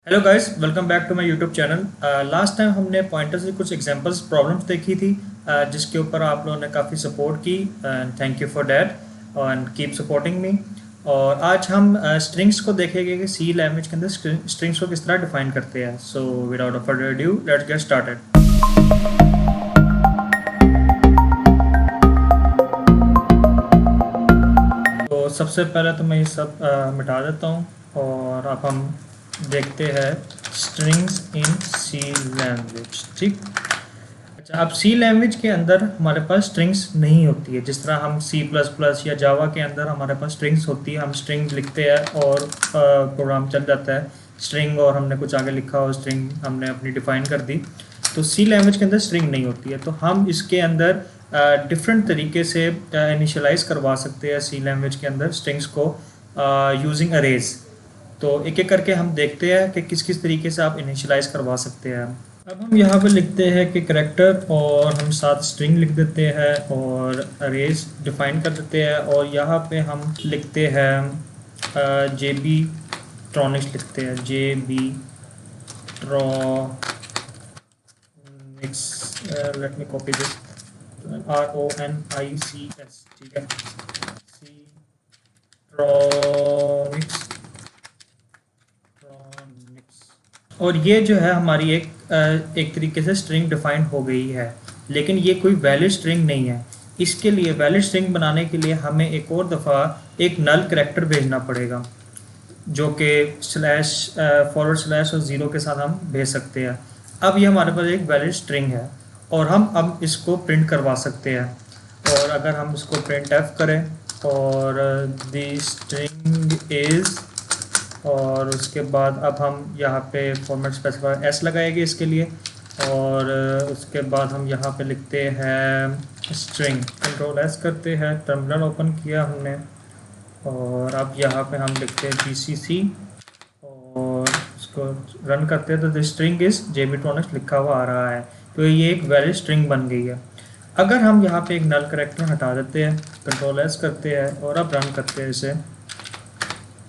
Hello guys, welcome back to my YouTube channel. Last time हमने pointer से कुछ examples problems देखी थी, जिसके ऊपर आप लोगों ने काफ़ी सपोर्ट की and thank you for that and keep supporting me. और आज हम स्ट्रिंग्स को देखेंगे कि सी लैंग्वेज के अंदर स्ट्रिंग्स को किस तरह डिफाइन करते हैं। So without further adieu let's get started. तो सबसे पहले तो मैं ये सब मिटा देता हूँ और अब हम देखते हैं स्ट्रिंग्स इन सी लैंग्वेज। ठीक। अच्छा, अब सी लैंग्वेज के अंदर हमारे पास स्ट्रिंग्स नहीं होती है, जिस तरह हम सी प्लस प्लस या जावा के अंदर हमारे पास स्ट्रिंग्स होती है। हम स्ट्रिंग लिखते हैं और प्रोग्राम चल जाता है। स्ट्रिंग और हमने कुछ आगे लिखा और स्ट्रिंग हमने अपनी डिफाइन कर दी। तो सी लैंग्वेज के अंदर स्ट्रिंग नहीं होती है, तो हम इसके अंदर डिफरेंट तरीके से इनिशियलाइज करवा सकते हैं सी लैंग्वेज के अंदर स्ट्रिंग्स को यूजिंग अरेज। तो एक एक करके हम देखते हैं कि किस किस तरीके से आप इनिशियलाइज करवा सकते हैं। अब हम यहाँ पे लिखते हैं कि करेक्टर और हम साथ स्ट्रिंग लिख देते हैं और अरेज डिफाइन कर देते हैं। और यहाँ पे हम लिखते हैं जे बी ट्रॉनिक्स लिखते हैं, J B tronics. Let me copy this, RONICS। ठीक है, सी ट्रॉनिक्स। और ये जो है हमारी एक तरीके से स्ट्रिंग डिफाइंड हो गई है, लेकिन ये कोई वैलिड स्ट्रिंग नहीं है। इसके लिए वैलिड स्ट्रिंग बनाने के लिए हमें एक और दफ़ा एक नल करैक्टर भेजना पड़ेगा, जो कि स्लैश फॉरवर्ड स्लैश और ज़ीरो के साथ हम भेज सकते हैं। अब ये हमारे पास एक वैलिड स्ट्रिंग है और हम अब इसको प्रिंट करवा सकते हैं। और अगर हम इसको प्रिंट एफ करें और द स्ट्रिंग इज़, और उसके बाद अब हम यहाँ पे फॉर्मेट स्पेसिफायर एस लगाएंगे इसके लिए। और उसके बाद हम यहाँ पे लिखते हैं स्ट्रिंग, कंट्रोल एस करते हैं, टर्मिनल ओपन किया हमने। और अब यहाँ पे हम लिखते हैं GCC और इसको रन करते हैं, तो द स्ट्रिंग इज JB-Tronics लिखा हुआ आ रहा है। तो ये एक वैलिड स्ट्रिंग बन गई है। अगर हम यहाँ पे एक नल करैक्टर हटा देते हैं, कंट्रोल एस करते हैं और अब रन करते हैं इसे,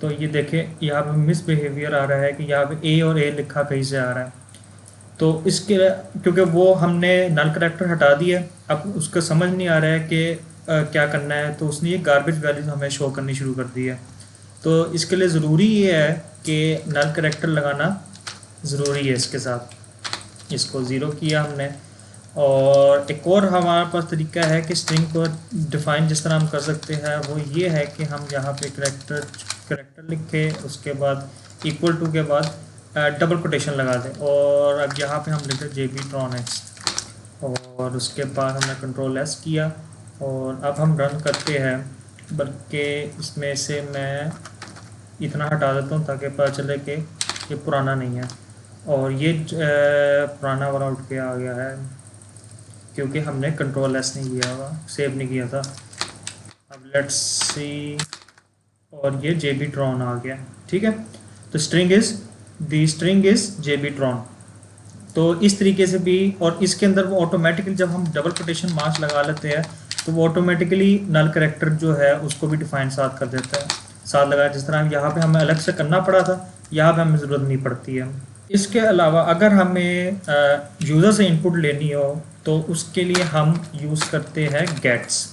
तो ये देखें यहाँ पे मिस बिहेवियर आ रहा है कि यहाँ पे ए और ए लिखा कहीं से आ रहा है। तो इसके क्योंकि वो हमने नल करैक्टर हटा दिया, अब उसको समझ नहीं आ रहा है कि क्या करना है, तो उसने ये गार्बेज वैल्यूज हमें शो करनी शुरू कर दी है। तो इसके लिए ज़रूरी ये है कि नल करैक्टर लगाना ज़रूरी है। इसके साथ इसको ज़ीरो किया हमने। और एक और हमारे पास तरीका है कि स्ट्रिंग को डिफाइन जिस तरह हम कर सकते हैं, वो ये है कि हम यहाँ पे करैक्टर लिखे, उसके बाद इक्वल टू के बाद डबल कोटेशन लगा दें। और अब यहाँ पे हम लिखते हैं JB-Tronics और उसके बाद हमने कंट्रोल एस किया और अब हम रन करते हैं। बल्कि इसमें से मैं इतना हटा देता हूँ ताकि पता चले कि ये पुराना नहीं है और ये पुराना वाला उठ के आ गया है, क्योंकि हमने कंट्रोल एस नहीं किया हुआ, सेव नहीं किया था। अब लेट्स सी, और ये JB-Tron आ गया। ठीक है, तो स्ट्रिंग इज JB-Tron। तो इस तरीके से भी, और इसके अंदर वो ऑटोमेटिकली जब हम डबल कोटेशन मार्क्स लगा लेते हैं तो वो ऑटोमेटिकली नल करैक्टर जो है उसको भी डिफाइन साथ कर देता है, साथ लगाया। जिस तरह यहाँ पे हमें अलग से करना पड़ा था, यहाँ पे हमें ज़रूरत नहीं पड़ती है। इसके अलावा अगर हमें यूज़र से इनपुट लेनी हो तो उसके लिए हम यूज़ करते हैं गेट्स।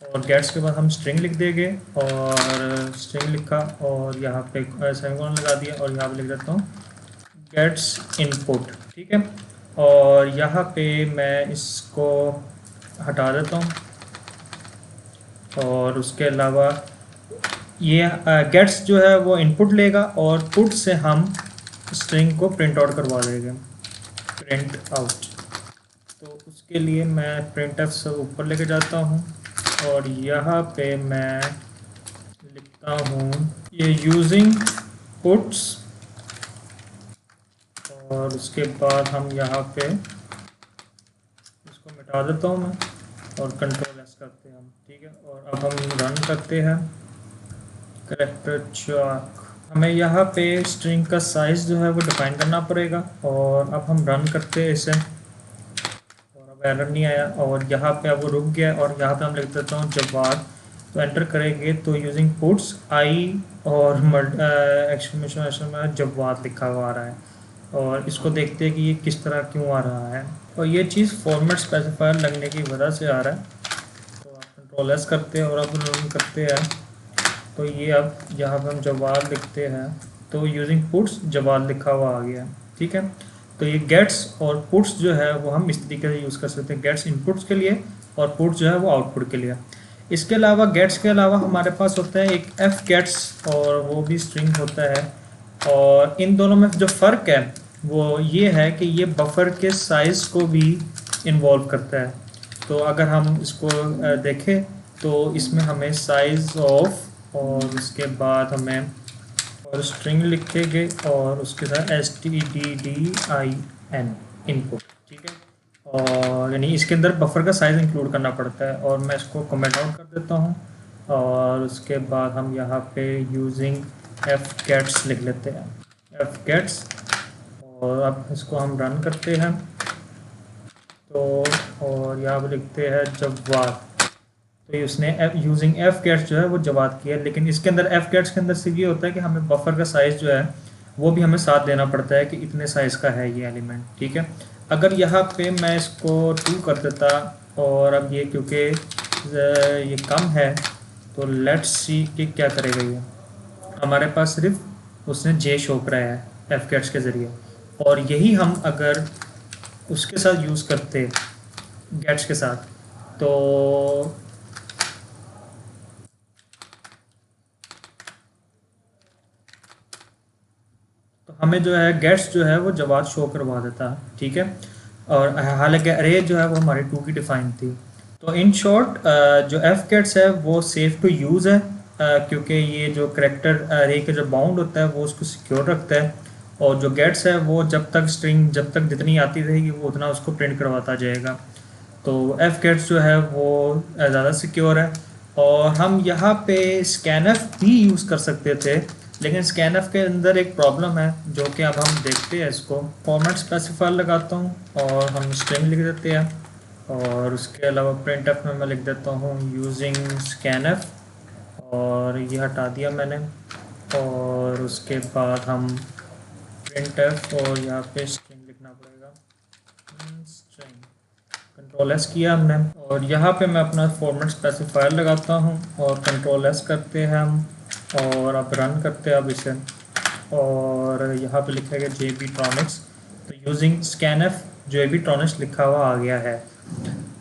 और गेट्स के बाद हम स्ट्रिंग लिख देंगे और स्ट्रिंग लिखा और यहाँ पे सेमीकोलन लगा दिया और यहाँ पे लिख देता हूँ गेट्स इनपुट। ठीक है, और यहाँ पे मैं इसको हटा देता हूँ। और उसके अलावा ये गेट्स जो है वो इनपुट लेगा और पुट से हम स्ट्रिंग को प्रिंट आउट करवा देंगे, प्रिंट आउट। तो उसके लिए मैं प्रिंट एफ से ऊपर लेके जाता हूँ और यहाँ पे मैं लिखता हूँ ये यूजिंग पुट्स। और उसके बाद हम यहाँ पे इसको मिटा देता हूँ मैं और कंट्रोल एस करते हैं हम। ठीक है, और अब हम रन करते हैं करैक्टर चाक। हमें यहाँ पे स्ट्रिंग का साइज़ जो है वो डिफाइन करना पड़ेगा। और अब हम रन करते हैं इसे और अब एरर नहीं आया और यहाँ पे अब वो रुक गया। और यहाँ पे हम लिख देता हूँ जवाद तो एंटर करेंगे तो यूजिंग पुट्स आई और एक्सक्लेमेशन जवाब लिखा हुआ आ रहा है, और इसको देखते हैं कि ये किस तरह क्यों आ रहा है, और ये चीज़ फॉर्मेट स्पेसिफायर लगने की वजह से आ रहा है। तो आप कंट्रोल एस करते हैं और अब रन करते हैं, तो ये अब यहाँ पर हम जवाब लिखते हैं तो यूजिंग पुट्स जवाब लिखा हुआ आ गया। ठीक है, तो ये गेट्स और पुट्स जो है वो हम इस तरीके से यूज़ कर सकते हैं, गेट्स इनपुट्स के लिए और पुट्स जो है वो आउटपुट के लिए। इसके अलावा गेट्स के अलावा हमारे पास होता है एक एफ गेट्स, और वो भी स्ट्रिंग होता है, और इन दोनों में जो फ़र्क है वो ये है कि ये बफर के साइज़ को भी इन्वॉल्व करता है। तो अगर हम इसको देखें तो इसमें हमें साइज़ ऑफ, और उसके बाद हमें और स्ट्रिंग लिखेंगे और उसके साथ STDDIN इनपुट। ठीक है, और यानी इसके अंदर बफर का साइज़ इंक्लूड करना पड़ता है, और मैं इसको कमेंट आउट कर देता हूँ, और उसके बाद हम यहाँ पे यूजिंग fgets लिख लेते हैं, fgets, और अब इसको हम रन करते हैं तो, और यहाँ पे लिखते हैं जवाब, तो उसने यूजिंग fgets जो है वो जवाब किया, लेकिन इसके अंदर fgets के अंदर सिर्फ ये होता है कि हमें बफर का साइज़ जो है वो भी हमें साथ देना पड़ता है कि इतने साइज़ का है ये एलिमेंट। ठीक है, अगर यहाँ पे मैं इसको 2 कर देता, और अब ये क्योंकि ये कम है तो लेट्स सी कि क्या करेगा ये। हमारे पास सिर्फ उसने जे शो कराया है fgets के ज़रिए, और यही हम अगर उसके साथ यूज़ करते गेट्स के साथ तो हमें जो है गेट्स जो है वो जवाब शो करवा देता है। ठीक है, और हालांकि अरे जो है वो हमारे 2 की डिफाइन थी। तो इन शॉर्ट जो एफ गेट्स है वो सेफ़ टू यूज़ है, क्योंकि ये जो करेक्टर अरे का जो बाउंड होता है वो उसको सिक्योर रखता है, और जो गेट्स है वो जब तक स्ट्रिंग जब तक जितनी आती रहेगी वो उतना उसको प्रिंट करवाता जाएगा। तो एफ गेट्स जो है वो ज़्यादा सिक्योर है, और हम यहाँ पे स्कैनफ भी यूज़ कर सकते थे, लेकिन स्कैनफ के अंदर एक प्रॉब्लम है जो कि अब हम देखते हैं। इसको फॉर्मेट स्पेसिफायर लगाता हूँ और हम स्ट्रिंग लिख देते हैं, और उसके अलावा प्रिंटफ में मैं लिख देता हूँ यूजिंग स्कैनफ, और ये हटा दिया मैंने, और उसके बाद हम प्रिंटफ और यहाँ पे स्ट्रिंग लिखना पड़ेगा, स्ट्रिंग, कंट्रोल एस किया हमने, और यहाँ पे मैं अपना फॉर्मेट स्पेसिफायर लगाता हूँ और कंट्रोल एस करते हैं हम, और अब रन करते हैं अब इसे, और यहाँ पे लिखेगा JBtronics, तो यूजिंग स्कैनफ JBtronics लिखा हुआ आ गया है।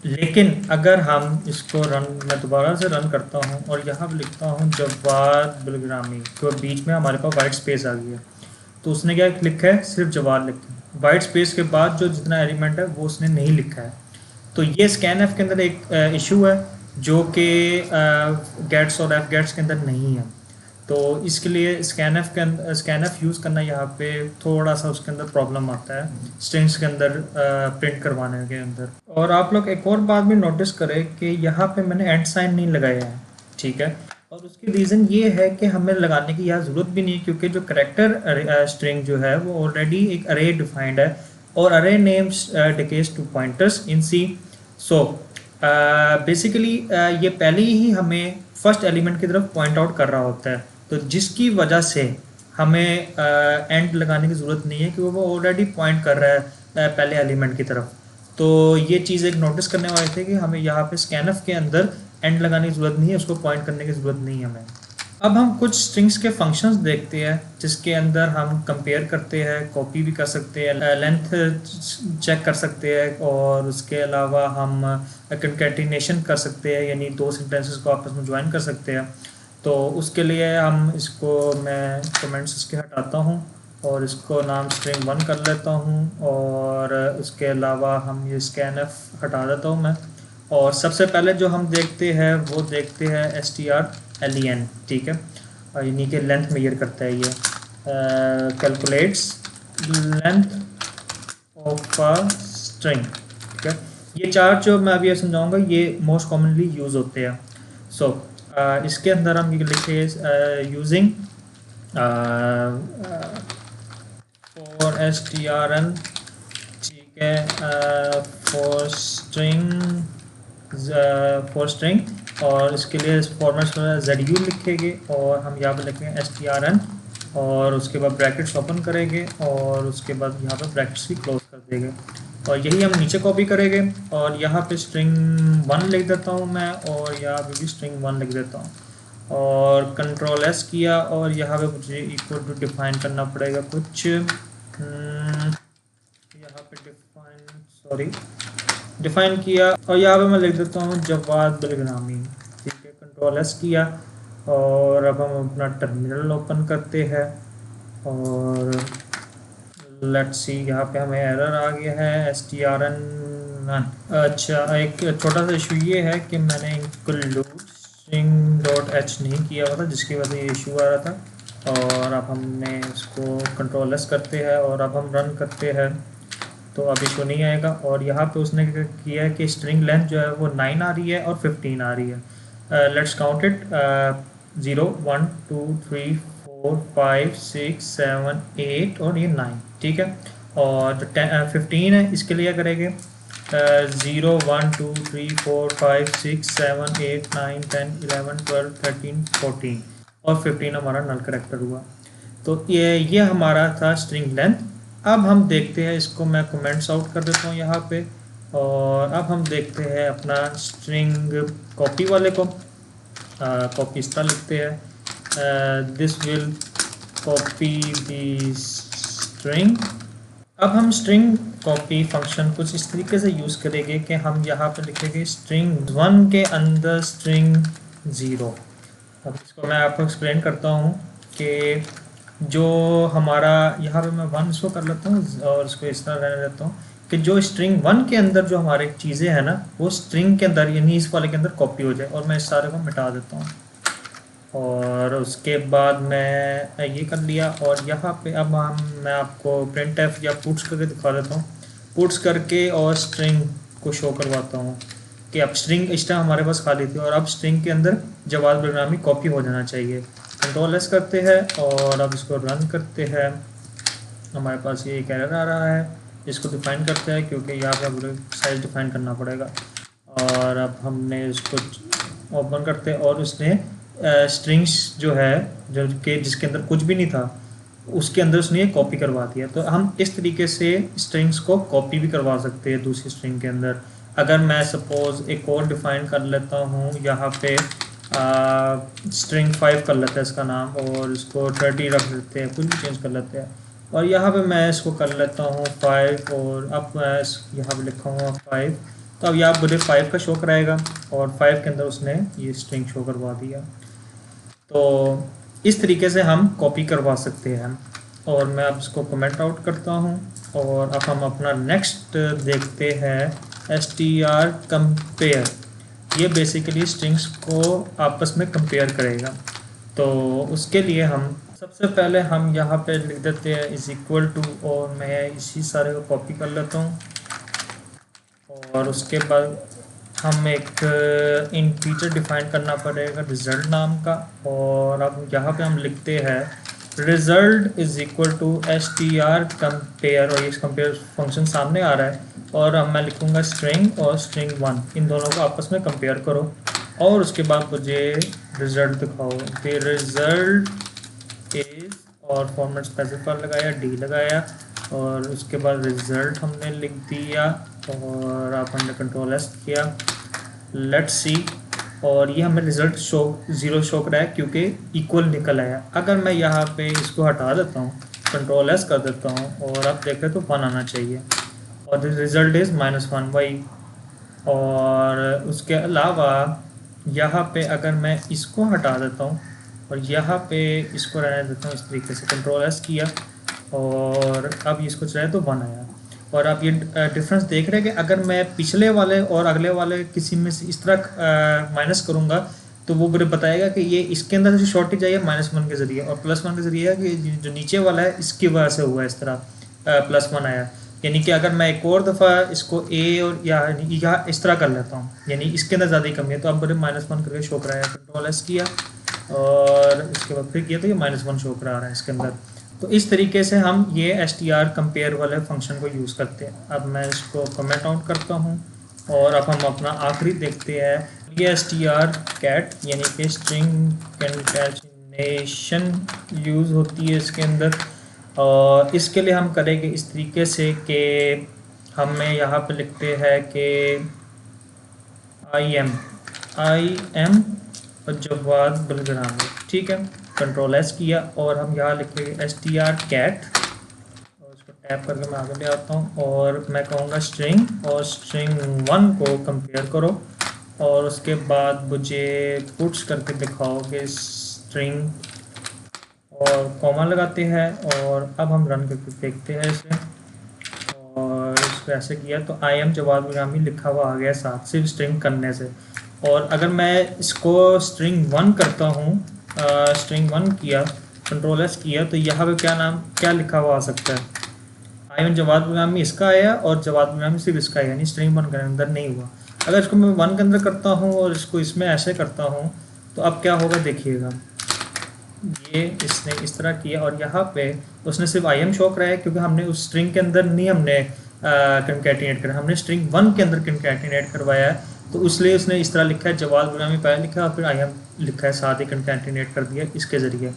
लेकिन अगर हम इसको रन, मैं दोबारा से रन करता हूँ और यहाँ पे लिखता हूँ जवाद बिलग्रामी, तो बीच में हमारे पास वाइट स्पेस आ गई है, तो उसने क्या लिखा है, सिर्फ जवाद लिखा है, वाइट स्पेस के बाद जो जितना एलिमेंट है वो उसने नहीं लिखा है। तो ये स्कैनफ के अंदर एक इशू है जो कि गेट्स और एफ गेट्स के अंदर नहीं है, तो इसके लिए स्कैनफ यूज़ करना यहाँ पे थोड़ा सा उसके अंदर प्रॉब्लम आता है स्ट्रिंग्स के अंदर प्रिंट करवाने के अंदर। और आप लोग एक और बात भी नोटिस करें कि यहाँ पे मैंने एंड साइन नहीं लगाया है। ठीक है, और उसकी रीज़न ये है कि हमें लगाने की यहाँ ज़रूरत भी नहीं है, क्योंकि जो करेक्टर स्ट्रिंग जो है वो ऑलरेडी एक अरे डिफाइंड है, और array names decays to pointers in C. So basically ये पहले ही हमें फर्स्ट एलिमेंट की तरफ पॉइंट आउट कर रहा होता है, तो जिसकी वजह से हमें एंड लगाने की ज़रूरत नहीं है, कि वो ऑलरेडी पॉइंट कर रहा है पहले एलिमेंट की तरफ। तो ये चीज़ एक नोटिस करने वाले थे कि हमें यहाँ पे स्कैनफ के अंदर एंड लगाने की ज़रूरत नहीं है, उसको पॉइंट करने की ज़रूरत नहीं है हमें। अब हम कुछ स्ट्रिंग्स के फंक्शंस देखते हैं जिसके अंदर हम कंपेयर करते हैं, कॉपी भी कर सकते हैं, लेंथ चेक कर सकते हैं, और उसके अलावा हम कंकैटिनेशन कर सकते हैं, यानी 2 सेंटेंसेस को आपस में ज्वाइन कर सकते हैं। तो उसके लिए हम इसको, मैं कमेंट्स इसके हटाता हूँ और इसको नाम string 1 कर लेता हूँ, और उसके अलावा हम ये scanf हटा देता हूँ मैं, और सबसे पहले जो हम देखते हैं वो देखते हैं strlen। ठीक है, और यानी कि लेंथ मेजर करता है ये, calculates length of a string. ठीक है, ये 4 जो मैं अभी समझाऊंगा ये मोस्ट कॉमनली यूज़ होते हैं। सो इसके अंदर हम ये लिखे यूजिंग फॉर strn, ठीक है, फॉर स्ट्रिंग और इसके लिए फॉर्मेट में ZU लिखेंगे और हम यहाँ पे लिखेंगे STRN और उसके बाद ब्रैकेट्स ओपन करेंगे और उसके बाद यहाँ पे ब्रैकेट्स भी क्लोज कर देंगे और यही हम नीचे कॉपी करेंगे और यहाँ पे स्ट्रिंग 1 लिख देता हूँ मैं और यहाँ पे भी स्ट्रिंग 1 लिख देता हूँ और कंट्रोल S किया और यहाँ पे मुझे इक्वल टू डिफाइन करना पड़ेगा कुछ यहाँ पे डिफाइन किया और यहाँ पे मैं लिख देता हूँ जवाद बिलग्रामी। ठीक है, कंट्रोल S किया और अब हम अपना टर्मिनल ओपन करते हैं और लेट्स सी यहाँ पे हमें एरर आ गया है STRN। अच्छा, एक छोटा सा इशू ये है कि मैंने इंक्लूड string.h नहीं किया हुआ था जिसकी वजह से ये इशू आ रहा था और अब हमने इसको कंट्रोल S करते हैं और अब हम रन करते हैं तो अब इशू नहीं आएगा। और यहाँ पे उसने किया है कि स्ट्रिंग लेंथ जो है वो 9 आ रही है और 15 आ रही है। लेट्स काउंट इट 0 1 2 3 4 5 6 7 8 और ये 9। ठीक है, और जो 15 है इसके लिए करेंगे 0 1 2 3 4 5 6 7 8 9 10 11 12 13 14 और 15 हमारा नल करेक्टर हुआ। तो ये हमारा था स्ट्रिंग लेंथ। अब हम देखते हैं इसको, मैं कमेंट्स आउट कर देता हूँ यहाँ पे और अब हम देखते हैं अपना स्ट्रिंग कॉपी वाले को। कॉपी इस तरह लिखते हैं this will copy the string. अब हम स्ट्रिंग कॉपी फंक्शन कुछ इस तरीके से यूज़ करेंगे कि हम यहाँ पे लिखेंगे स्ट्रिंग 1 के अंदर स्ट्रिंग 0। अब इसको मैं आपको एक्सप्लेन करता हूँ कि जो हमारा यहाँ पे मैं 1 इसको कर लेता हूँ और इसको इस तरह रहने देता हूँ कि जो स्ट्रिंग 1 के अंदर जो हमारे चीज़ें हैं ना वो स्ट्रिंग के अंदर यानी इस वाले के अंदर कॉपी हो जाए और मैं इस सारे को मिटा देता हूँ। और उसके बाद मैं ये कर लिया और यहाँ पे अब मैं आपको printf या पुट्स करके दिखा देता हूँ। पुट्स करके और स्ट्रिंग को शो करवाता हूँ कि अब स्ट्रिंग इस टाइम हमारे पास खाली थी और अब स्ट्रिंग के अंदर जवाब बिलग्रामी कॉपी हो जाना चाहिए। कंट्रोल S करते हैं और अब इसको रन करते हैं। हमारे पास ये एक एरर आ रहा है, इसको डिफाइन करते हैं क्योंकि यहाँ पर साइज डिफाइन करना पड़ेगा। और अब हमने इसको ओपन करते हैं और उसने स्ट्रिंग्स जो है जो कि जिसके अंदर कुछ भी नहीं था उसके अंदर उसने ये कॉपी करवा दिया। तो हम इस तरीके से स्ट्रिंग्स को कॉपी भी करवा सकते हैं दूसरी स्ट्रिंग के अंदर। अगर मैं सपोज एक और डिफाइन कर लेता हूँ यहाँ पे स्ट्रिंग 5 कर लेते हैं इसका नाम और इसको 30 रख देते हैं, कुछ भी चेंज कर लेते हैं और यहाँ पे मैं इसको कर लेता हूँ 5 और अब मैं यहाँ पे लिखूँगा 5। तो अब यहाँ मुझे 5 का शो कराएगा और 5 के अंदर उसने ये स्ट्रिंग शो करवा दिया। तो इस तरीके से हम कॉपी करवा सकते हैं। और मैं अब इसको कमेंट आउट करता हूँ और अब हम अपना नेक्स्ट देखते हैं str कंपेयर। ये बेसिकली स्ट्रिंग्स को आपस में कंपेयर करेगा। तो उसके लिए हम सबसे पहले हम यहाँ पे लिख देते हैं इज इक्वल टू और मैं इसी सारे को कॉपी कर लेता हूँ और उसके बाद हम एक इंटीजर डिफाइन करना पड़ेगा रिज़ल्ट नाम का। और अब यहाँ पे हम लिखते हैं result is equal to str compare और ये कंपेयर फंक्शन सामने आ रहा है और अब मैं लिखूँगा स्ट्रिंग और string 1, इन दोनों को आपस में कंपेयर करो और उसके बाद मुझे रिज़ल्ट दिखाओ। फिर रिज़ल्ट इज़ और फॉर्मेट स्पेसिफायर लगाया d लगाया और उसके बाद रिज़ल्ट हमने लिख दिया और आप हमने कंट्रोल S किया। लेट्स सी और ये हमें रिज़ल्ट शो 0 शो कराया क्योंकि इक्वल निकल आया। अगर मैं यहाँ पे इसको हटा देता हूँ कंट्रोल S कर देता हूँ और आप देखें तो 1 आना चाहिए और रिज़ल्ट इज़ -1 वही। और उसके अलावा यहाँ पे अगर मैं इसको हटा देता हूँ और यहाँ पे इसको रहने देता हूँ इस तरीके से कंट्रोल S किया और अब इसको चलाए तो 1 आया। और आप ये डिफरेंस देख रहे हैं कि अगर मैं पिछले वाले और अगले वाले किसी में से इस तरह माइनस करूँगा तो वो मुझे बताएगा कि ये इसके अंदर से शॉर्टेज आई है -1 के ज़रिए और +1 के ज़रिए है कि जो नीचे वाला है इसकी वजह से हुआ इस तरह +1 आया। यानी कि अगर मैं एक और दफ़ा इसको A और या इस तरह कर लेता हूँ यानी इसके अंदर ज़्यादा ही कमी है तो अब मुझे -1 करके शो कराया। कंट्रोल S किया और इसके बाद फिर किया तो ये -1 शो करा रहा है इसके अंदर। तो इस तरीके से हम ये str कंपेयर वाले फंक्शन को यूज़ करते हैं। अब मैं इसको कमेंट आउट करता हूँ और अब हम अपना आखिरी देखते हैं। ये str cat यानी कि स्ट्रिंग कंकैटिनेशन यूज़ होती है इसके अंदर। और इसके लिए हम करेंगे इस तरीके से कि हमें यहाँ पे लिखते हैं कि आई एम और जवाद बलगरामी, ठीक है। कंट्रोल एस किया और हम यहाँ लिखेंगे str cat और उसको टैप करके मैं आगे ले आता हूँ और मैं कहूँगा स्ट्रिंग और स्ट्रिंग 1 को कंपेयर करो और उसके बाद मुझे पुट्स करके दिखाओगे स्ट्रिंग और कॉमा लगाते हैं। और अब हम रन करके देखते हैं इसे और इसको ऐसे किया तो आई एम जवाद बलगरामी लिखा हुआ आ गया साथ, सिर्फ स्ट्रिंग करने से। और अगर मैं इसको स्ट्रिंग 1 करता हूँ, स्ट्रिंग 1 किया, कंट्रोल एस किया, तो यहाँ पे क्या लिखा हुआ आ सकता है, आई एम जवाद बलगरामी इसका आया और जवाद बलगरामी सिर्फ इसका आया, यानी स्ट्रिंग 1 के अंदर नहीं हुआ। अगर इसको मैं 1 के अंदर करता हूँ और इसको इसमें ऐसे करता हूँ तो अब क्या होगा देखिएगा, ये इसने इस तरह किया और यहाँ पे उसने सिर्फ आई एम शो कराया है क्योंकि हमने उस स्ट्रिंग के अंदर नहीं हमने कंकैटिनेट करा, हमने स्ट्रिंग 1 के अंदर कंकैटिनेट करवाया है। तो इसलिए उसने इस तरह लिखा है, जवाद बलगरामी पहले लिखा है और फिर आई एम लिखा है साथ ही कंकैटिनेट कर दिया इसके ज़रिए।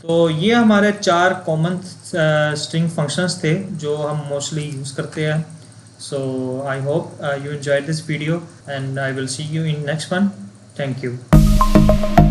तो ये हमारे 4 कॉमन स्ट्रिंग फंक्शंस थे जो हम मोस्टली यूज़ करते हैं। So I hope you enjoyed this video and I will see you in next one. Thank you.